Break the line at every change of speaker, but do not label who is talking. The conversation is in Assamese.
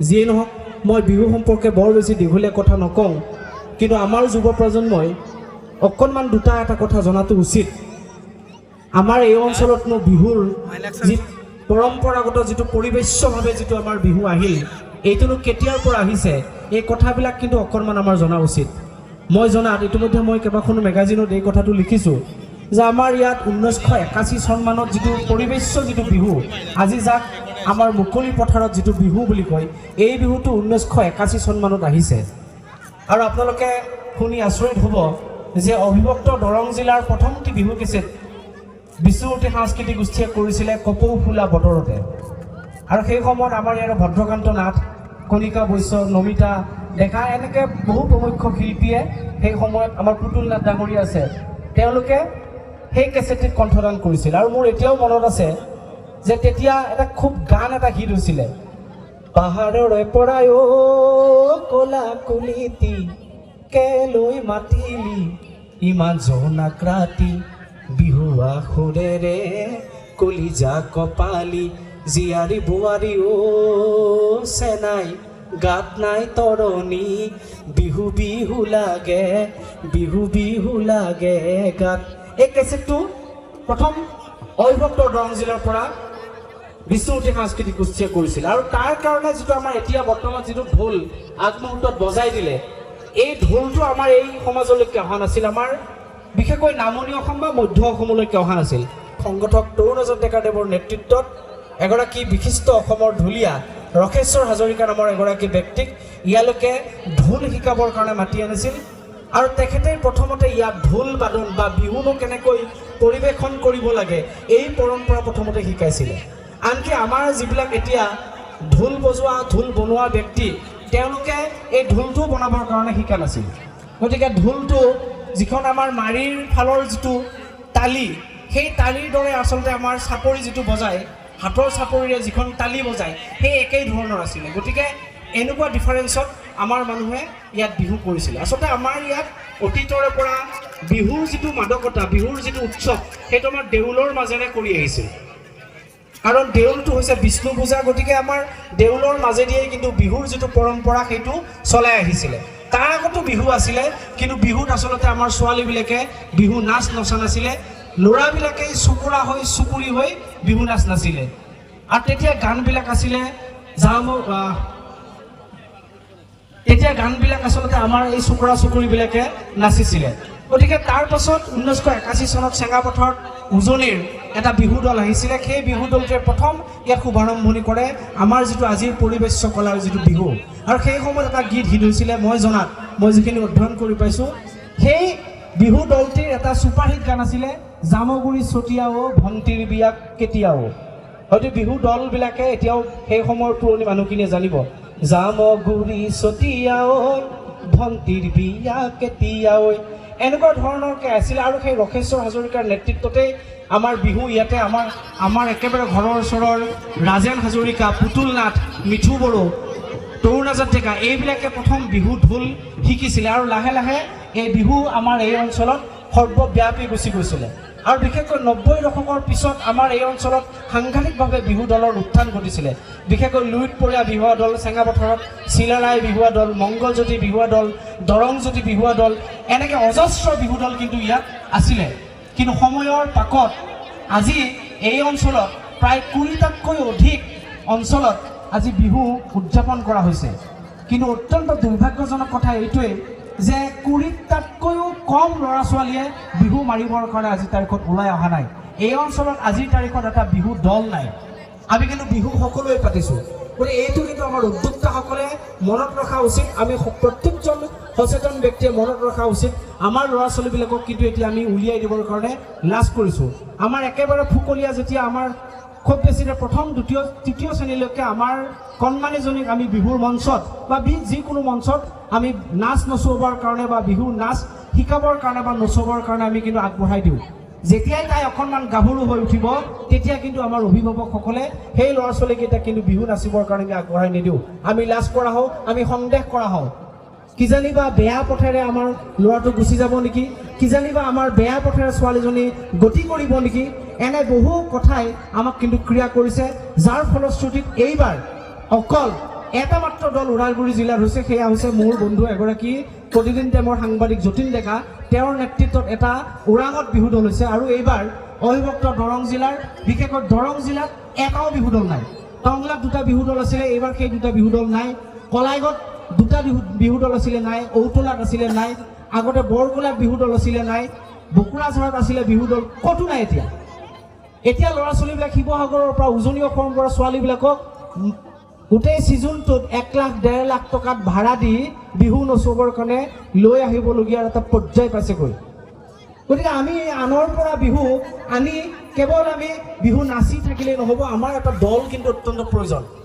যিয়ে নহওক মই বিহু সম্পৰ্কে বৰ বেছি দীঘলীয়া কথা নকওঁ, কিন্তু আমাৰ যুৱ প্ৰজন্মই অকণমান এটা কথা জনাটো উচিত। আমাৰ এই অঞ্চলতনো বিহুৰ যি পৰম্পৰাগত যিটো পৰিৱেশ্যভাৱে যিটো আমাৰ বিহু আহিল, এইটোনো কেতিয়াৰ পৰা আহিছে, এই কথাবিলাক কিন্তু অকণমান আমাৰ জনা উচিত। মই জনাত ইতিমধ্যে মই কেইবাখনো মেগাজিনত এই কথাটো লিখিছোঁ যে আমাৰ ইয়াত 1981 চনমানত যিটো পৰিৱেশ্য যিটো বিহু, আজি যাক আমাৰ মুকলি পথাৰত যিটো বিহু বুলি কয়, এই বিহুটো 1981 চনমানত আহিছে। আৰু আপোনালোকে শুনি আচৰিত হ'ব যে অবিভক্ত দৰং জিলাৰ প্ৰথমটি বিহু কেছেট বিশ্বজ্যোতি সাংস্কৃতিক গোষ্ঠীয়ে কৰিছিলে কপৌ ফুলা বতৰতে। আৰু সেই সময়ত আমাৰ ইয়াৰ ভদ্ৰকান্ত নাথ, কণিকা বৈশ্য, নমিতা ডেকা এনেকৈ বহু প্ৰমুখ্য শিল্পীয়ে সেই সময়ত আমাৰ পুতুল নাথ ডাঙৰীয়া আছে, তেওঁলোকে সেই কেছেটটিত কণ্ঠদান কৰিছিল। আৰু মোৰ এতিয়াও মনত আছে যে তেতিয়া এটা খুব গান এটা হিট হৈছিলে, পাহাৰৰে পৰাই অ কলা কুলিতি কেলৈ মাতিলি ইমান জোনাক ৰাতি বিহু আখৰেৰে কলিজা কপালি জীয়াৰী বোৱাৰী অ চেনাই গাত নাই তৰণি বিহু বিহু লাগে গাত। এই কেছেটটো প্ৰথম অবিভক্ত দৰং জিলাৰ পৰা বিশ্বজ্যোতি সাংস্কৃতিক গোষ্ঠীয়ে কৰিছিল। আৰু তাৰ কাৰণে যিটো আমাৰ এতিয়া বৰ্তমান যিটো ঢোল আগমুহূৰ্তত বজাই দিলে, এই ঢোলটো আমাৰ এই সমাজলৈকে অহা নাছিল, আমাৰ বিশেষকৈ নামনি অসম বা মধ্য অসমলৈকে অহা নাছিল। সংগঠক তৰুণৰাজ ডেকাদেৱৰ নেতৃত্বত এগৰাকী বিশিষ্ট অসমৰ ঢুলীয়া ৰখেশ্বৰ হাজৰিকা নামৰ এগৰাকী ব্যক্তিক ইয়ালৈকে ঢোল শিকাবৰ কাৰণে মাতি আনিছিল। আৰু তেখেতে প্ৰথমতে ইয়াত ঢোল বাদন বা বিহুনো কেনেকৈ পৰিৱেশন কৰিব লাগে এই পৰম্পৰা প্ৰথমতে শিকাইছিলে। আনকি আমাৰ যিবিলাক এতিয়া ঢোল বজোৱা ঢোল বনোৱা ব্যক্তি, তেওঁলোকে এই ঢোলটো বনাবৰ কাৰণে শিকা নাছিল। গতিকে ঢোলটো যিখন আমাৰ মাৰিৰ ফালৰ যিটো তালি, সেই তালিৰ দৰে আচলতে আমাৰ চাপৰি যিটো বজায়, হাতৰ চাপৰিৰে যিখন তালি বজায়, সেই একেই ধৰণৰ আছিলে। গতিকে এনেকুৱা ডিফাৰেঞ্চত আমাৰ মানুহে ইয়াত বিহু কৰিছিলে। আচলতে আমাৰ ইয়াত অতীতৰে পৰা বিহুৰ যিটো মাদকতা, বিহুৰ যিটো উৎসৱ, সেইটো আমাৰ দেউলৰ মাজেৰে কৰি আহিছিল। কাৰণ দেউলটো হৈছে বিষ্ণু পূজা, গতিকে আমাৰ দেউলৰ মাজেদিয়ে কিন্তু বিহুৰ যিটো পৰম্পৰা সেইটো চলাই আহিছিলে। তাৰ আগতো বিহু আছিলে, কিন্তু বিহুত আচলতে আমাৰ ছোৱালীবিলাকে বিহু নাচ নচা নাছিলে, ল'ৰাবিলাকে চুকুৰা হৈ চুকুৰি হৈ বিহু নাচ নাছিলে। আৰু তেতিয়া গানবিলাক আছিলে তেতিয়া গানবিলাক আচলতে আমাৰ এই চুকুৰা চুকুৰিবিলাকে নাচিছিলে। গতিকে তাৰ পাছত 1981 চনত চেঙাপথাৰত উজনিৰ এটা বিহু দল আহিছিলে। সেই বিহু দলটোৱে প্ৰথম ইয়াত শুভাৰম্ভণি কৰে আমাৰ যিটো আজিৰ পৰিৱেশ্য কলাৰ যিটো বিহু। আৰু সেই সময়ত এটা গীত হিট হৈছিলে, মই জনাত, মই যিখিনি অধ্যয়ন কৰি পাইছোঁ, সেই বিহু দলটিৰ এটা ছুপাৰহিট গান আছিলে, জামগুৰি চতিয়াও ভণ্টিৰ বিয়া কেতিয়াও। হয়তো বিহু দলবিলাকে এতিয়াও সেই সময়ৰ পুৰণি মানুহখিনিয়ে জানিব, জামগুৰি চতিয়াও ভণ্টিৰ বিয়া কেতিয়াও, এনেকুৱা ধৰণৰকৈ আছিলে। আৰু সেই ৰখেশ্বৰ হাজৰিকাৰ নেতৃত্বতেই আমাৰ বিহু ইয়াতে আমাৰ একেবাৰে ঘৰৰ ওচৰৰ ৰাজেন হাজৰিকা, পুতুল নাথ, মিঠু বড়ো, তৰুণৰাজ ডেকা এইবিলাকে প্ৰথম বিহু ঢোল শিকিছিলে। আৰু লাহে লাহে এই বিহু আমাৰ এই অঞ্চলত সৰ্বব্যাপী গুচি গৈছিলে। আৰু বিশেষকৈ 90 দশকৰ পিছত আমাৰ এই অঞ্চলত সাংঘাতিকভাৱে বিহু দলৰ উত্থান ঘটিছিলে। বিশেষকৈ লুইতপৰীয়া বিহুৱা দল, চেঙাপথাৰত চিলাৰাই বিহুৱা দল, মংগলজ্যোতি বিহুৱা দল, দৰংজ্যোতি বিহুৱা দল, এনেকৈ অজস্ৰ বিহু দল কিন্তু ইয়াত আছিলে। কিন্তু সময়ৰ পাকত আজি এই অঞ্চলত প্ৰায় 20টাতকৈ অধিক অঞ্চলত আজি বিহু উদযাপন কৰা হৈছে। কিন্তু অত্যন্ত দুৰ্ভাগ্যজনক কথা এইটোৱেই যে 20টাতকৈও কম ল'ৰা ছোৱালীয়ে বিহু মাৰিবৰ কাৰণে আজিৰ তাৰিখত ওলাই অহা নাই। এই অঞ্চলত আজিৰ তাৰিখত এটা বিহু দল নাই। আমি কিন্তু বিহু সকলোৱে পাতিছোঁ। গতিকে এইটো কিন্তু আমাৰ উদ্যোক্তাসকলে মনত ৰখা উচিত, আমি প্ৰত্যেকজন সচেতন ব্যক্তিয়ে মনত ৰখা উচিত। আমাৰ ল'ৰা ছোৱালীবিলাকক কিন্তু এতিয়া আমি উলিয়াই দিবৰ কাৰণে লাজ কৰিছোঁ। আমাৰ একেবাৰে ফুকলীয়া যেতিয়া আমাৰ খুব বেছিৰে প্ৰথম দ্বিতীয় তৃতীয় শ্ৰেণীলৈকে আমাৰ কণমানিজনীক আমি বিহুৰ মঞ্চত বা যিকোনো মঞ্চত আমি নাচ নচুৱাবৰ কাৰণে বা বিহুৰ নাচ শিকাবৰ কাৰণে বা নচুৱাবৰ কাৰণে আমি কিন্তু আগবঢ়াই দিওঁ। যেতিয়াই তাই অকণমান গাভৰু হৈ উঠিব, তেতিয়া কিন্তু আমাৰ অভিভাৱকসকলে সেই ল'ৰা ছোৱালীকেইটাক কিন্তু বিহু নাচিবৰ কাৰণে আমি আগবঢ়াই নিদিওঁ। আমি লাজ কৰা হওঁ, আমি সন্দেহ কৰা হওঁ, কিজানিবা বেয়া পথেৰে আমাৰ ল'ৰাটো গুচি যাব নেকি, কিজানিবা আমাৰ বেয়া পথেৰে ছোৱালীজনী গতি কৰিব নেকি, এনে বহু কথাই আমাক কিন্তু ক্ৰিয়া কৰিছে। যাৰ ফলশ্ৰুতিত এইবাৰ অকল এটা মাত্ৰ দল ওদালগুৰি জিলাৰ হৈছে, সেয়া হৈছে মোৰ বন্ধু এগৰাকী প্ৰতিদিন টাইমৰ সাংবাদিক যতীন ডেকা, তেওঁৰ নেতৃত্বত এটা ওৰাঙত বিহু দল হৈছে। আৰু এইবাৰ অবিভক্ত দৰং জিলাৰ, বিশেষকৈ দৰং জিলাত এটাও বিহু দল নাই। টংলাত দুটা বিহু দল আছিলে, এইবাৰ সেই দুটা বিহু দল নাই। কলাইগত দুটা বিহু দল আছিলে, নাই। ঔতলাত আছিলে, নাই। আগতে বৰগোলাত বিহু দল আছিলে, নাই। বকুৰাঝাৰত আছিলে বিহু দল, ক'তো নাই। এতিয়া ল'ৰা ছোৱালীবিলাক শিৱসাগৰৰ পৰা, উজনি অসমৰ পৰা ছোৱালীবিলাকক গোটেই ছিজনটোত 1 লাখ 1.5 লাখ টকাত ভাড়া দি বিহু নচুবৰ কাৰণে লৈ আহিবলগীয়া এটা পৰ্যায় পাইছেগৈ। গতিকে আমি আনৰ পৰা বিহু আনি কেৱল আমি বিহু নাচি থাকিলেই নহ'ব, আমাৰ এটা দল কিন্তু অত্যন্ত প্ৰয়োজন।